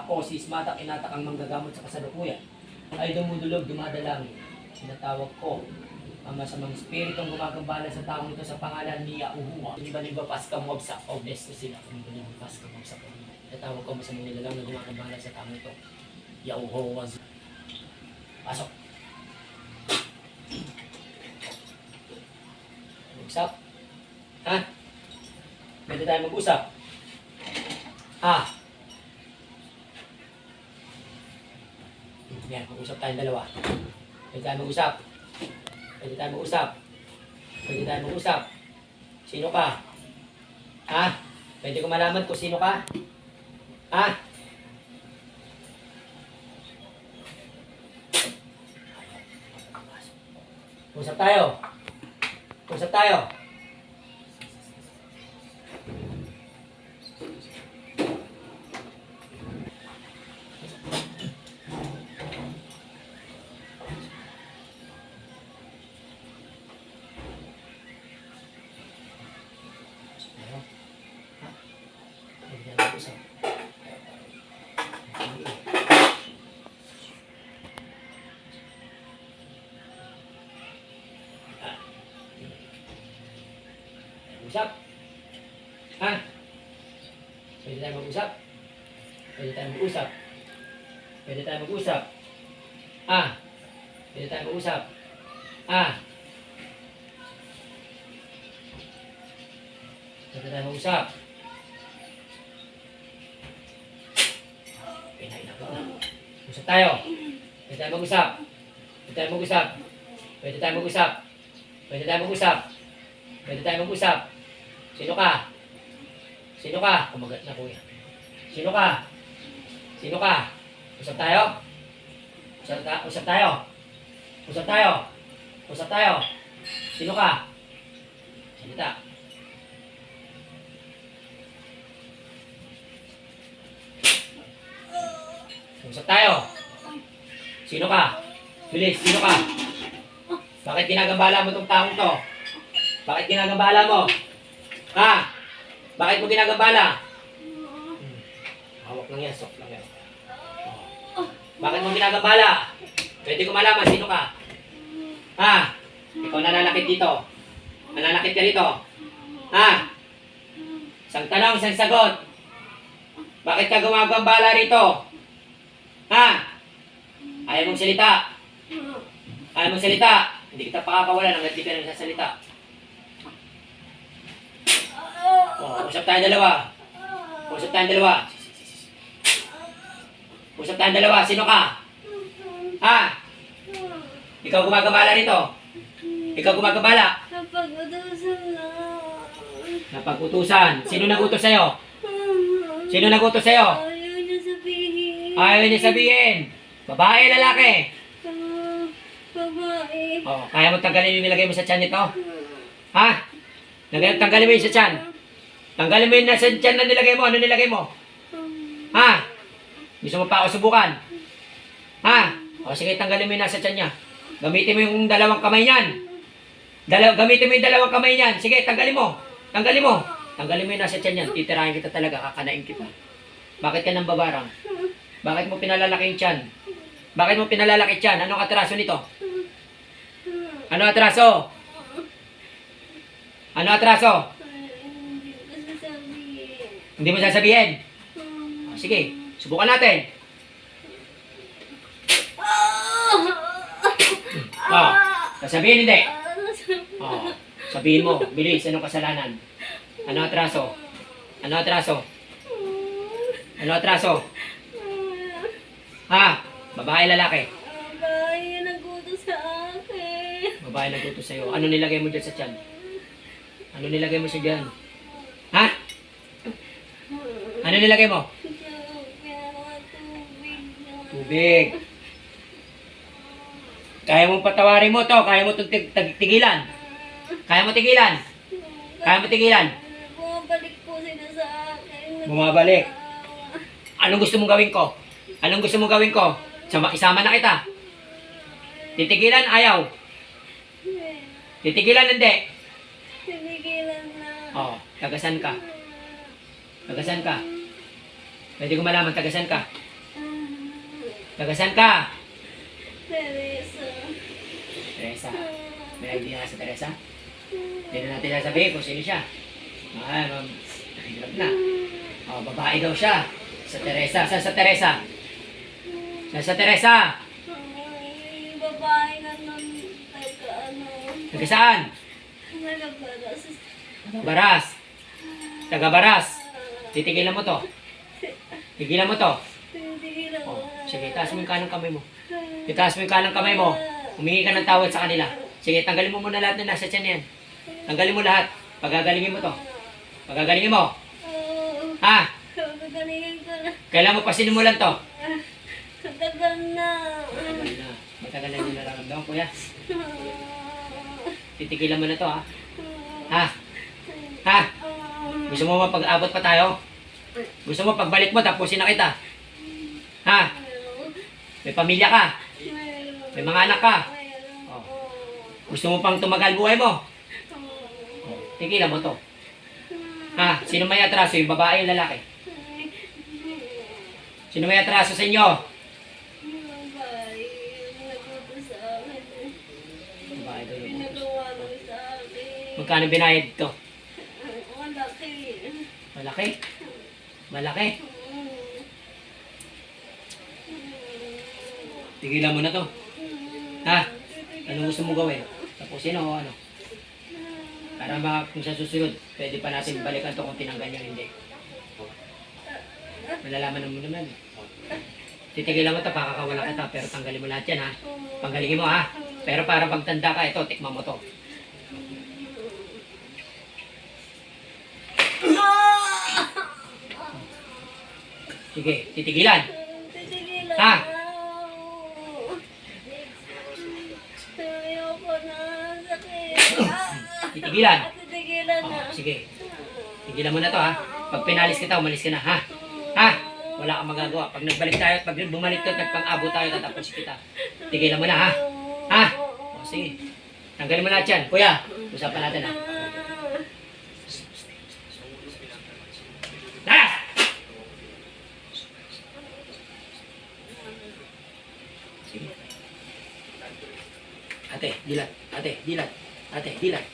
Ako, si Ismatak, inatakang manggagamot sa kasalukuyan, ay dumudulog, dumadalangin. Sinatawag ko ang masamang espiritong gumagambala sa taong ito sa pangalan ni Yahuwah. Hindi ba nagbapas ka mobsa? O bless ko sila. Hindi ba nagbapas ka mobsa? Sinatawag ko ang masamang nilalang na gumagambala sa taong ito. Yahuwah. Pasok. Mag-usap? Ha? Pwede tayo mag-usap? Ah. Yan, mag-usap tayong dalawa. Pwede tayo mag-usap. Pwede tayo mag-usap. Pwede tayo mag-usap. Sino ka? Ha? Pwede ko malaman kung sino ka? Ha? Usap tayo. Usap tayo. Usap. Ha? Pwede tayo mag-usap? Pwede tayo mag-usap? Pwede tayo mag-usap? Ah? Pwede tayo mag-usap? Ah? Pwede tayo mag-usap? Usap tayo. Pwede tayo mag-usap? Pwede tayo mag-usap? Pwede tayo mag-usap? Pwede tayo mag-usap? Pwede tayo mag-usap? Sino ka? Sino ka? Kumagat na kuya. Sino ka? Sino ka? Usap tayo? Usap tayo? Usap tayo? Usap tayo? Sino ka? Salita. Usap tayo? Sino ka? Bilis, sino ka? Bakit ginagambala mo tong taong to? Bakit ginagambala mo? Ha? Bakit mo ginagambala? Hawak lang yan, soft lang yan. Bakit mo ginagambala? Pwede ko malaman, sino ka? Ha? Ikaw nananakit dito. Nananakit ka dito. Ha? Isang tanong, isang sagot. Bakit ka gumagambala rito? Ha? Ayaw mong salita. Ayaw mong salita. Hindi kita pakakawalan hanggang di ka nang sasalita. Oh, usap tayong dalawa. Usap tayong dalawa. Usap tayong dalawa. Sino ka? Ha? Ikaw gumagambala rito? Ikaw gumagambala? Napag-utusan na. Napag-utusan. Sino nag-utos sa'yo? Sino nag-utos sa'yo? Ayaw niya sabihin. Ayaw niya sabihin. Babae, lalaki? Babae. Oh, kaya mo tanggalin yung nilagay mo sa tiyan nito? Ha? Tanggalin mo yung sa tiyan. Tanggalin mo yung nasa tiyan na nilagay mo. Ano nilagay mo? Ha? Gusto mo pa ako subukan? Ha? O sige, tanggalin mo yung nasa tiyan niya. Gamitin mo yung dalawang kamay niyan. Gamitin mo yung dalawang kamay niyan. Sige, tanggalin mo. Tanggalin mo. Tanggalin mo yung nasa tiyan niyan. Titirahin kita talaga. Kakanain kita. Bakit ka nang babarang? Bakit mo pinalalaki yung tiyan? Bakit mo pinalalaki tiyan? Anong atraso nito? Ano atraso? Ano atraso? Hindi mo sasabihin. O, sige, subukan natin. Oh, sasabihin hindi. Oh, sabihin mo, bilis, anong kasalanan? Ano atraso? Ano atraso? Ano atraso? Ha? Babae, lalaki? Babae, nagutos sa akin. Babae nagutos sa'yo. Ano nilagay mo dyan sa tiyan? Ano nilagay mo siya dyan? Ha? Ano nilagay mo? Tubig. Kaya mong patawarin mo to. Kaya mo itong tigilan. Kaya mo tigilan. Kaya mo tigilan. Bumabalik po sila sa akin. Bumabalik. Anong gusto mong gawin ko? Anong gusto mong gawin ko? Isama na kita. Titigilan, ayaw. Titigilan, hindi. Tinigilan na. Oh, tagasan ka. Tagasan ka. Pwede ko malaman, tagasan ka. Taga saan ka? Teresa. Teresa. May idea ka sa Teresa? Hindi na natin sasabihin kung sino siya. Ay, ma'am. Hirap na. Oh, babae daw siya. Sa Teresa. Saan sa Teresa? Saan sa Teresa? Ay, babae nga nun. Taga ano. Taga saan? Nagabaras. Taga Baras. Taga Baras. Titigilan mo to. Tigilan mo to. Tinigilan Oh, ko. sige, taas mo yung kanang kamay mo. Itaas mo yung kanang kamay mo. Humingi ka ng tawad sa kanila. Sige, tanggalin mo muna lahat na nasa tiyan yan. Tanggalin mo lahat. Pagagalingin mo to. Pagagalingin mo. Ha? Gagalingin ko na. Kailan mo pa sinimulan to? Katagal na. Matagal na. Matagal na yung nararamdaman, kuya. Titigilan mo na to, ha? Ha? Ha? Gusto mo mapag-abot pa tayo? Gusto mo pagbalik mo, tapusin na kita? Ha? May pamilya ka? May mga anak ka? Oh. Gusto mo pang tumagal buhay mo? Oh. Tigilan mo to. Ha? Sino may atraso? Yung babae, yung lalaki? Sino may atraso sa inyo? Babae daw yung Magkano binayad to? Malaki? Malaki? Tigilan mo na to. Ha? Anong gusto mo gawin? Tapusin o ano? Para kung sa susunod, pwede pa natin balikan to kung tinanggal niya hindi. Malalaman mo naman. Titigilan mo to, pakakawalan kita, pero tanggalin mo lahat yan, ha? Panggalingin mo, ha? Pero para pagtanda ka, ito, tikman mo to. Sige, titigilan. Titigilan Ha? na. Ayoko na. Sakit. Titigilan. Titigilan na. Oh, sige. Tigilan mo na to, ha? Pag pinalis kita, umalis ka na, ha? Ha? Wala kang magagawa. Pag nagbalik tayo at pag bumalik ka at nagpang-abot tayo, tatapos kita. Tigilan mo na, ha? Ha? O, sige. Tanggalin mo lahat yan. Kuya, usapan natin, ha? Ha? Sige. Ate, dilat. Ate, dilat. Ate, dilat.